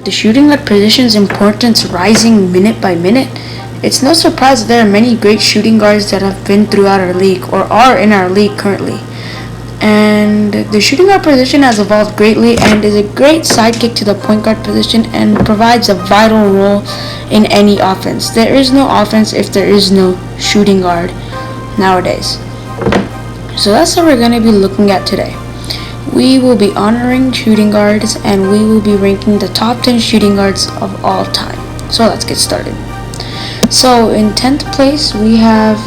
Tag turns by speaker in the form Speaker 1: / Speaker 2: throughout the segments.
Speaker 1: the shooting guard position's importance rising minute by minute, it's no surprise that there are many great shooting guards that have been throughout our league or are in our league currently. And the shooting guard position has evolved greatly and is a great sidekick to the point guard position and provides a vital role in any offense. There is no offense if there is no shooting guard nowadays. So that's what we're going to be looking at today. We will be honoring shooting guards and we will be ranking the top 10 shooting guards of all time. So let's get started. So in 10th place we have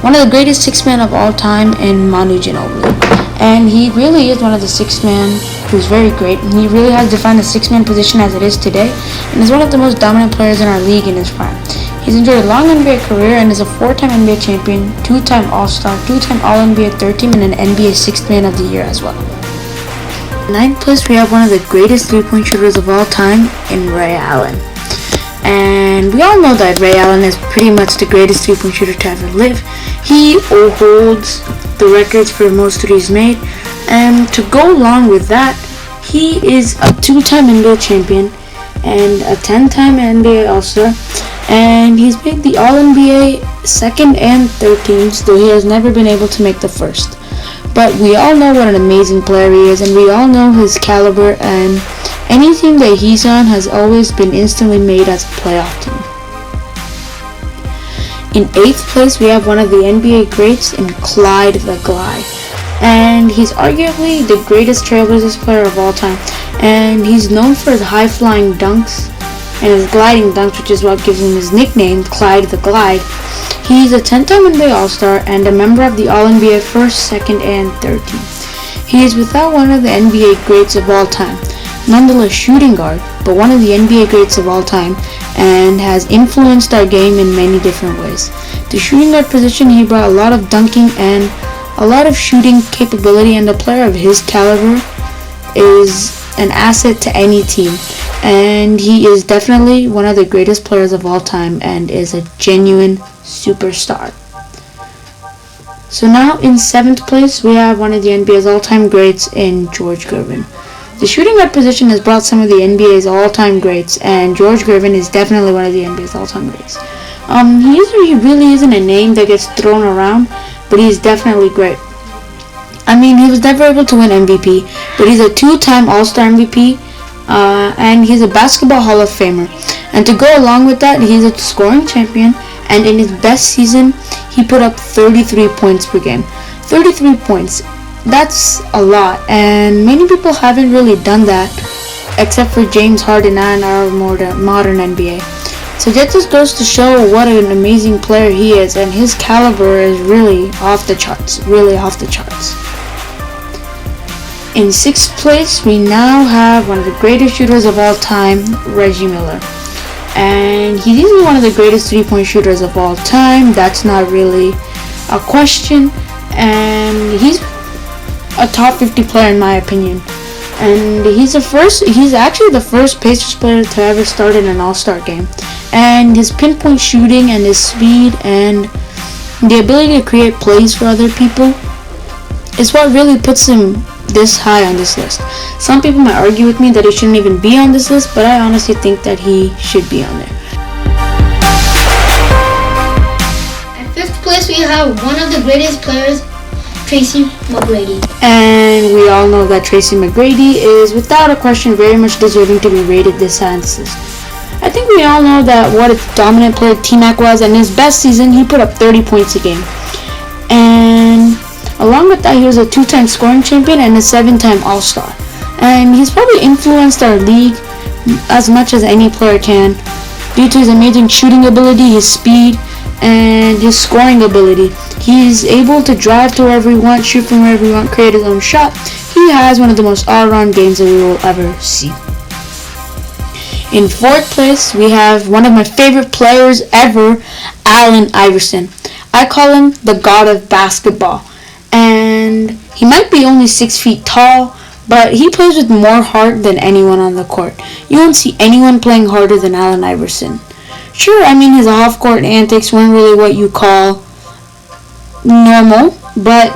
Speaker 1: one of the greatest six-men of all time in Manu Ginobili. And he really is one of the six-men who's very great. He really has defined the six-man position as it is today and is one of the most dominant players in our league in his prime. He's enjoyed a long NBA career and is a 4-time NBA champion, 2-time All-Star, 2-time All-NBA third team, and an NBA Sixth Man of the Year as well. In 9th place we have one of the greatest three-point shooters of all time in Ray Allen. And we all know that Ray Allen is pretty much the greatest three-point shooter to ever live. He holds the records for most threes made. And to go along with that, he is a 2-time NBA champion and a 10-time NBA All-Star. And he's made the All-NBA second and third teams, though he has never been able to make the first. But we all know what an amazing player he is, and we all know his caliber, and any team that he's on has always been instantly made as a playoff team. In 8th place, we have one of the NBA greats in Clyde the Glide. And he's arguably the greatest Trailblazers player of all time. And he's known for his high-flying dunks and his gliding dunks, which is what gives him his nickname, Clyde the Glide. He's a 10-time NBA All-Star and a member of the All-NBA first, second, and third team. He is without one of the NBA greats of all time. Nonetheless shooting guard, but one of the NBA greats of all time, and has influenced our game in many different ways. The shooting guard position, he brought a lot of dunking and a lot of shooting capability, and a player of his caliber is an asset to any team. And he is definitely one of the greatest players of all time and is a genuine superstar. So now in 7th place, we have one of the NBA's all-time greats in George Gervin. The shooting guard position has brought some of the NBA's all-time greats, and George Gervin is definitely one of the NBA's all-time greats. He really isn't a name that gets thrown around, but he's definitely great. I mean, he was never able to win MVP, but he's a 2-time All-Star MVP, and he's a Basketball Hall of Famer. And to go along with that, he's a scoring champion, and in his best season, he put up 33 points per game. 33 points. That's a lot, and many people haven't really done that except for James Harden and our modern NBA. So that just goes to show what an amazing player he is, and his caliber is really off the charts. In 6th place, we now have one of the greatest shooters of all time, Reggie Miller. And he's easily one of the greatest three-point shooters of all time. That's not really a question, and he's a top 50 player in my opinion, and he's actually the first Pacers player to ever start in an All-Star game. And his pinpoint shooting and his speed and the ability to create plays for other people is what really puts him this high on this list. Some people might argue with me that he shouldn't even be on this list, but I honestly think that he should be on there.
Speaker 2: At 5th place we have one of the greatest players, Tracy McGrady.
Speaker 1: And we all know that Tracy McGrady is without a question very much deserving to be rated this high on this list. I think we all know that what a dominant player T-Mac was, and in his best season he put up 30 points a game. And along with that, he was a 2-time scoring champion and a 7-time All-Star. And he's probably influenced our league as much as any player can due to his amazing shooting ability, his speed, and his scoring ability. He's able to drive to wherever he wants, shoot from wherever he wants, create his own shot. He has one of the most all-around games that we will ever see. In 4th place, we have one of my favorite players ever, Allen Iverson. I call him the god of basketball. And he might be only 6 feet tall, but he plays with more heart than anyone on the court. You won't see anyone playing harder than Allen Iverson. Sure, I mean, his off-court antics weren't really what you call normal, but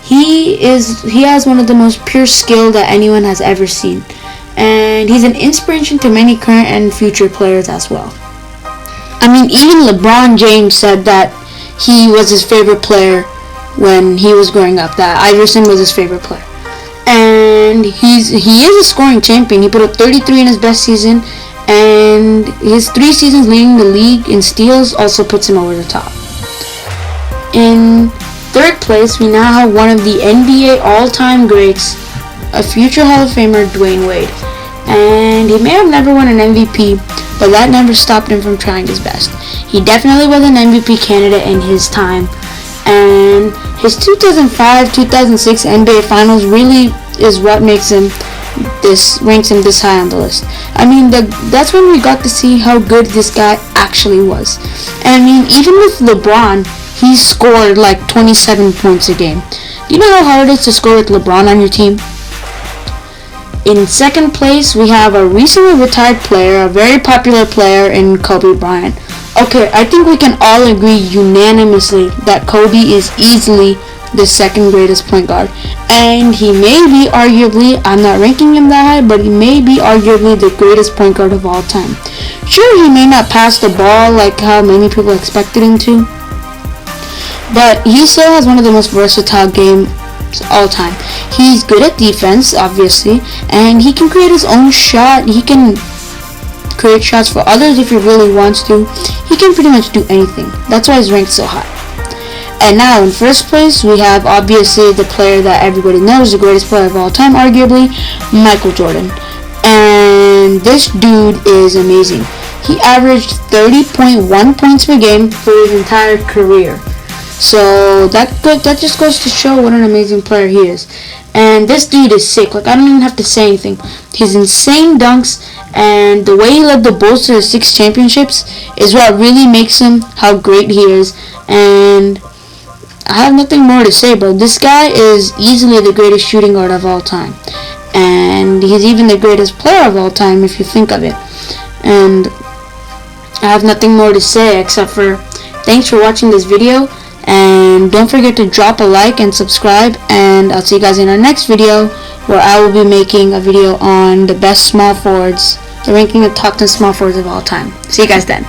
Speaker 1: he has one of the most pure skill that anyone has ever seen. and he's an inspiration to many current and future players as well. I mean, even LeBron James said that he was his favorite player when he was growing up, that Iverson was his favorite player. And he is a scoring champion. He put up 33 in his best season, and his 3 seasons leading the league in steals also puts him over the top. In third place, we now have one of the NBA all-time greats, a future Hall of Famer, DWade. And he may have never won an MVP, but that never stopped him from trying his best. He definitely was an MVP candidate in his time, and his 2005-2006 NBA Finals really is what ranks him this high on the list. I mean, that's when we got to see how good this guy actually was. And I mean, even with LeBron, he scored like 27 points a game. Do you know how hard it is to score with LeBron on your team? In second place, we have a recently retired player, a very popular player in Kobe Bryant. Okay, I think we can all agree unanimously that Kobe is easily the second greatest point guard. And he may be arguably, I'm not ranking him that high, but he may be arguably the greatest point guard of all time. Sure, he may not pass the ball like how many people expected him to, but he still has one of the most versatile games all time. He's good at defense, obviously, and he can create his own shot. He can create shots for others if he really wants to. He can pretty much do anything. That's why he's ranked so high. And now in first place, we have obviously the player that everybody knows, the greatest player of all time, arguably, Michael Jordan. And this dude is amazing. He averaged 30.1 points per game for his entire career. So that just goes to show what an amazing player he is. And this dude is sick. Like, I don't even have to say anything. His insane dunks and the way he led the Bulls to 6 championships is what really makes him how great he is. And I have nothing more to say, bro. This guy is easily the greatest shooting guard of all time. And he's even the greatest player of all time if you think of it. And I have nothing more to say except for thanks for watching this video. And don't forget to drop a like and subscribe, and I'll see you guys in our next video, where I will be making a video on the best small forwards, the ranking of top 10 small forwards of all time. See you guys then.